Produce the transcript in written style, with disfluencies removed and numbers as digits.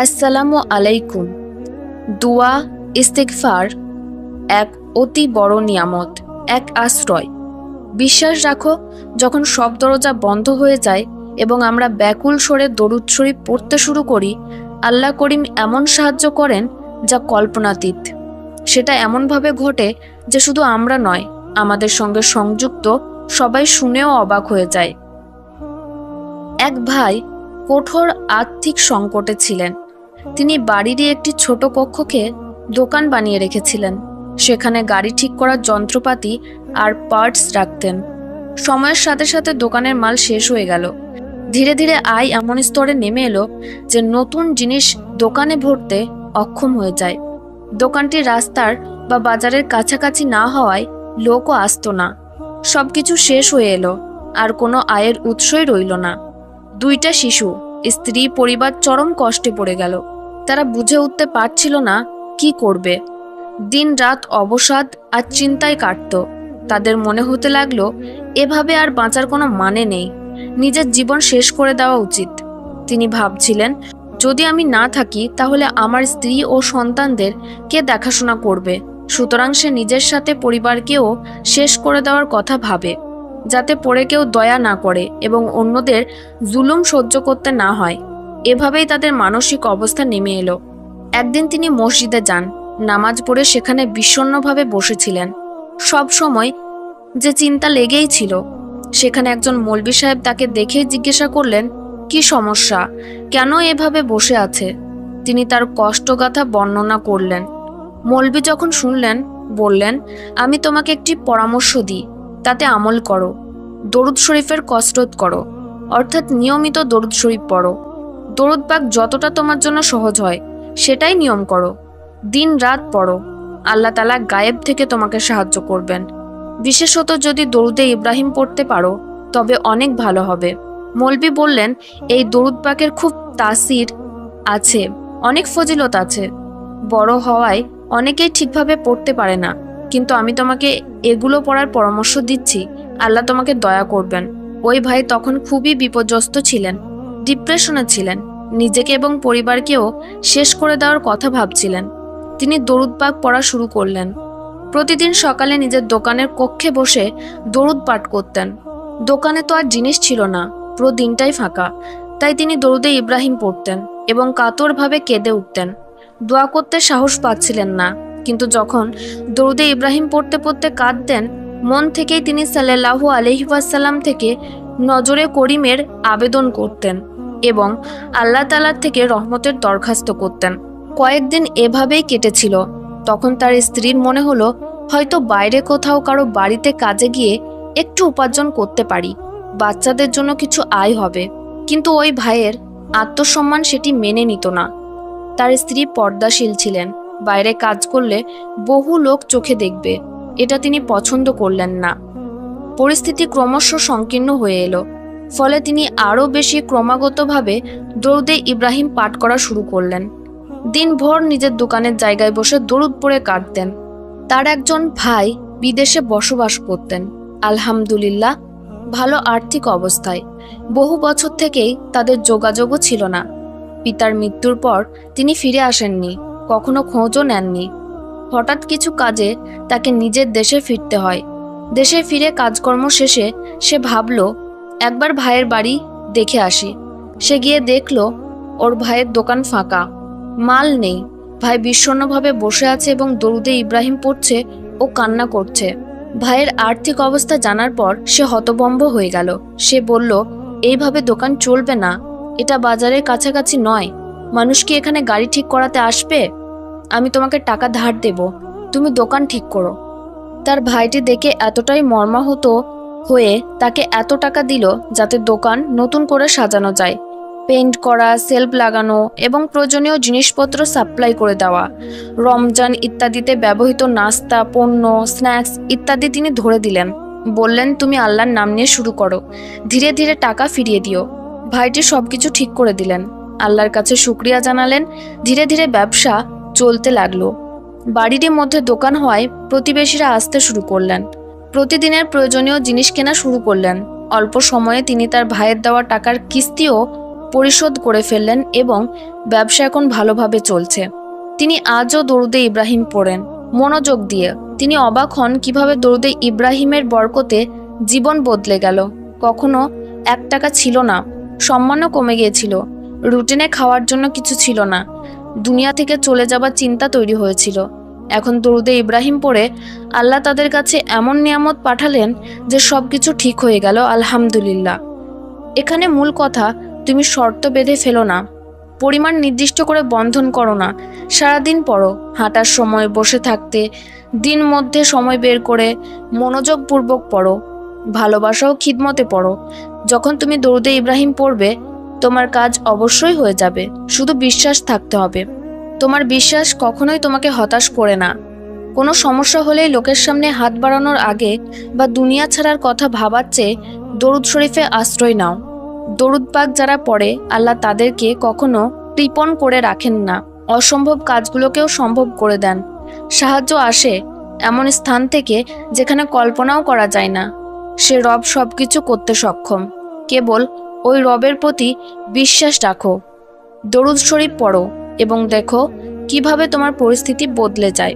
আসসালামু আলাইকুম। দুয়া ইস্তিগফার এক অতি বড় নিয়ামত, এক আশ্রয়। বিশ্বাস রাখো, যখন সব দরজা বন্ধ হয়ে যায় এবং আমরা ব্যাকুল স্বরে দরুদ শরীফ পড়তে শুরু করি, আল্লাহ করিম এমন সাহায্য করেন যা কল্পনাতীত। সেটা এমনভাবে ঘটে যে শুধু আমরা নয়, আমাদের সঙ্গে সংযুক্ত সবাই শুনেও অবাক হয়ে যায়। এক ভাই কঠোর আর্থিক সংকটে ছিলেন। তিনি বাড়িরই একটি ছোট কক্ষকে দোকান বানিয়ে রেখেছিলেন। সেখানে গাড়ি ঠিক করার যন্ত্রপাতি আর পার্টস রাখতেন। সময়ের সাথে সাথে দোকানের মাল শেষ হয়ে গেল। ধীরে ধীরে আয় এমন স্তরে নেমে এলো যে নতুন জিনিস দোকানে ভরতে অক্ষম হয়ে যায়। দোকানটি রাস্তার বা বাজারের কাছাকাছি না হওয়ায় লোকও আসতো না। সবকিছু শেষ হয়ে এলো, আর কোনো আয়ের উৎসই রইল না। দুইটা শিশু, স্ত্রী, পরিবার চরম কষ্টে পড়ে গেল। তারা বুঝে উঠতে পারছিল না কি করবে। দিন রাত অবসাদ আর চিন্তায় কাটত। তাদের মনে হতে লাগলো এভাবে আর বাঁচার কোনো মানে নেই, নিজের জীবন শেষ করে দেওয়া উচিত। তিনি ভাবছিলেন, যদি আমি না থাকি তাহলে আমার স্ত্রী ও সন্তানদের কে দেখাশোনা করবে। সুতরাং সে নিজের সাথে পরিবারকেও শেষ করে দেওয়ার কথা ভাবে, যাতে পরে কেউ দয়া না করে এবং অন্যদের জুলুম সহ্য করতে না হয়। এভাবেই তাদের মানসিক অবস্থা নেমে এলো। একদিন তিনি মসজিদে যান। নামাজ পড়ে সেখানে বিষণ্ণভাবে বসেছিলেন। সব সময় যে চিন্তা লেগেই ছিল। সেখানে একজন মৌলবি সাহেব তাকে দেখেই জিজ্ঞাসা করলেন, কি সমস্যা, কেন এভাবে বসে আছে? তিনি তার কষ্টগাথা বর্ণনা করলেন। মৌলবি যখন শুনলেন, বললেন, আমি তোমাকে একটি পরামর্শ দিই, তাতে আমল করো। দরুদ শরীফের কসরত করো, অর্থাৎ নিয়মিত দরুদ শরীফ পড়ো। দরুদ পাক যতটা তোমার জন্য সহজ হয় সেটাই নিয়ম করো। দিন রাত পড়ো, আল্লাহ তাআলা গায়েব থেকে তোমাকে সাহায্য করবেন। বিশেষত যদি দরুদে ইব্রাহিম পড়তে পারো তবে অনেক ভালো হবে। মৌলবি বললেন, এই দরুদ পাকের খুব তাসির আছে, অনেক ফজিলত আছে। বড় হওয়ায় অনেকেই ঠিকভাবে পড়তে পারে না, কিন্তু আমি তোমাকে এগুলো পড়ার পরামর্শ দিচ্ছি, আল্লাহ তোমাকে দয়া করবেন। ওই ভাই তখন খুবই বিপর্যস্ত ছিলেন, ডিপ্রেশনে ছিলেন, নিজেকে এবং পরিবারকেও শেষ করে দেওয়ার কথা ভাবছিলেন। তিনি দরুদ পাক পড়া শুরু করলেন। প্রতিদিন সকালে নিজের দোকানের কক্ষে বসে দরুদ পাঠ করতেন। দোকানে তো আর জিনিস ছিল না, পুরো দিনটাই ফাঁকা। তাই তিনি দরুদে ইব্রাহিম পড়তেন এবং কাতরভাবে কেঁদে উঠতেন। দোয়া করতে সাহস পাচ্ছিলেন না, কিন্তু যখন দরুদে ইব্রাহিম পড়তে পড়তে কাঁদতেন, মন থেকেই তিনি সাল্লাল্লাহু আলাইহি ওয়াসাল্লাম থেকে নজরে করিমের আবেদন করতেন এবং আল্লাহ তাআলার থেকে রহমতের দরখাস্ত করতেন। কয়েকদিন এভাবেই কেটেছিল। তখন তার স্ত্রীর মনে হলো, হয়তো বাইরে কোথাও কারো বাড়িতে কাজে গিয়ে একটু উপার্জন করতে পারি, বাচ্চাদের জন্য কিছু আয় হবে। কিন্তু ওই ভাইয়ের আত্মসম্মান সেটি মেনে নিত না। তার স্ত্রী পর্দাশীল ছিলেন, বাইরে কাজ করলে বহু লোক চোখে দেখবে, এটা তিনি পছন্দ করলেন না। পরিস্থিতি ক্রমশ সংকীর্ণ হয়ে এলো। ফলে তিনি আরও বেশি ক্রমাগতভাবে দরুদে ইব্রাহিম পাঠ করা শুরু করলেন। দিনভর নিজের দোকানের জায়গায় বসে দরুদ পড়ে কাটতেন। তার একজন ভাই বিদেশে বসবাস করতেন, আলহামদুলিল্লাহ ভালো আর্থিক অবস্থায়। বহু বছর থেকেই তাদের যোগাযোগও ছিল না। পিতার মৃত্যুর পর তিনি ফিরে আসেননি, কখনো খোঁজও নেননি। হঠাৎ কিছু কাজে তাকে নিজের দেশে ফিরতে হয়। দেশে ফিরে কাজকর্ম শেষে সে ভাবল, একবার ভাইয়ের বাড়ি দেখে আসি। সে গিয়ে দেখল ওর ভাইয়ের দোকান ফাঁকা, মাল নেই। ভাই বিষণ্ণভাবে বসে আছে এবং দরুদে ইব্রাহিম পড়ছে ও কান্না করছে। ভাইয়ের আর্থিক অবস্থা জানার পর সে হতভম্ব হয়ে গেল। সে বলল, এইভাবে দোকান চলবে না, এটা বাজারের কাছাকাছি নয়। মানুষ কি এখানে গাড়ি ঠিক করাতে আসবে? আমি তোমাকে টাকা ধার দেব, তুমি দোকান ঠিক করো। তার ভাইটি দেখে এতটাই মর্মাহত হয়ে তাকে এত টাকা দিল যাতে দোকান নতুন করে সাজানো যায়। পেইন্ট করা, সেলফ লাগানো এবং প্রয়োজনীয় জিনিসপত্র সাপ্লাই করে দেওয়া। রমজান ইত্যাদিতে ব্যবহৃত নাস্তা, পণ্য, স্ন্যাক্স ইত্যাদি তিনি ধরে দিলেন। বললেন, তুমি আল্লাহর নাম নিয়ে শুরু করো, ধীরে ধীরে টাকা ফিরিয়ে দিও। ভাইটি সবকিছু ঠিক করে দিলেন, আল্লাহর কাছে শুকরিয়া জানালেন। ধীরে ধীরে ব্যবসা চলতে লাগলো। বাড়ির মধ্যে দোকান হওয়ায় প্রতিবেশীরা আসতে শুরু করলেন। প্রতিদিনের প্রয়োজনীয় জিনিস কেনা শুরু করলেন। অল্প সময়ে তিনি তার ভাইয়ের দেওয়া টাকার কিস্তিও পরিশোধ করে ফেললেন এবং ব্যবসা এখন ভালোভাবে চলছে। তিনি আজও দরুদে ইব্রাহিম পড়েন মনোযোগ দিয়ে। তিনি অবাক হন কিভাবে দরুদে ইব্রাহিমের বরকতে জীবন বদলে গেল। কখনো 1 টাকা ছিল না, সম্মানও কমে গিয়েছিল, রুটিনে খাওয়ার জন্য কিছু ছিল না, দুনিয়া থেকে চলে যাবার চিন্তা তৈরি হয়েছিল। এখন দরুদে ইব্রাহিম পড়ে আল্লাহ তাদের কাছে এমন নিয়ামত পাঠালেন যে সবকিছু ঠিক হয়ে গেল। আলহামদুলিল্লাহ। এখানে মূল কথা, তুমি শর্ত বেঁধে ফেলো না, পরিমাণ নির্দিষ্ট করে বন্ধন করো না। সারাদিন পড়ো, হাঁটার সময়, বসে থাকতে, দিন মধ্যে সময় বের করে মনোযোগপূর্বক পড়ো। ভালোবাসা ও খিদমতে পড়ো। যখন তুমি দরুদে ইব্রাহিম পড়বে তোমার কাজ অবশ্যই হয়ে যাবে। শুধু বিশ্বাস থাকতে হবে। তোমার বিশ্বাস কখনোই তোমাকে হতাশ করে না। কোনো সমস্যা হলেই লোকের সামনে হাত বাড়ানোর আগে বা দুনিয়া ছাড়ার কথা ভাবার চেয়ে দরুদ শরীফে আশ্রয় নাও। দরুদ পাক যারা পড়ে আল্লাহ তাদেরকে কখনো কৃপণ করে রাখেন না, অসম্ভব কাজগুলোকেও সম্ভব করে দেন। সাহায্য আসে এমন স্থান থেকে যেখানে কল্পনাও করা যায় না। সে রব সবকিছু করতে সক্ষম। কেবল ওই রবের প্রতি বিশ্বাস রাখো, দরুদ শরীফ পড়ো এবং দেখো কিভাবে তোমার পরিস্থিতি বদলে যায়।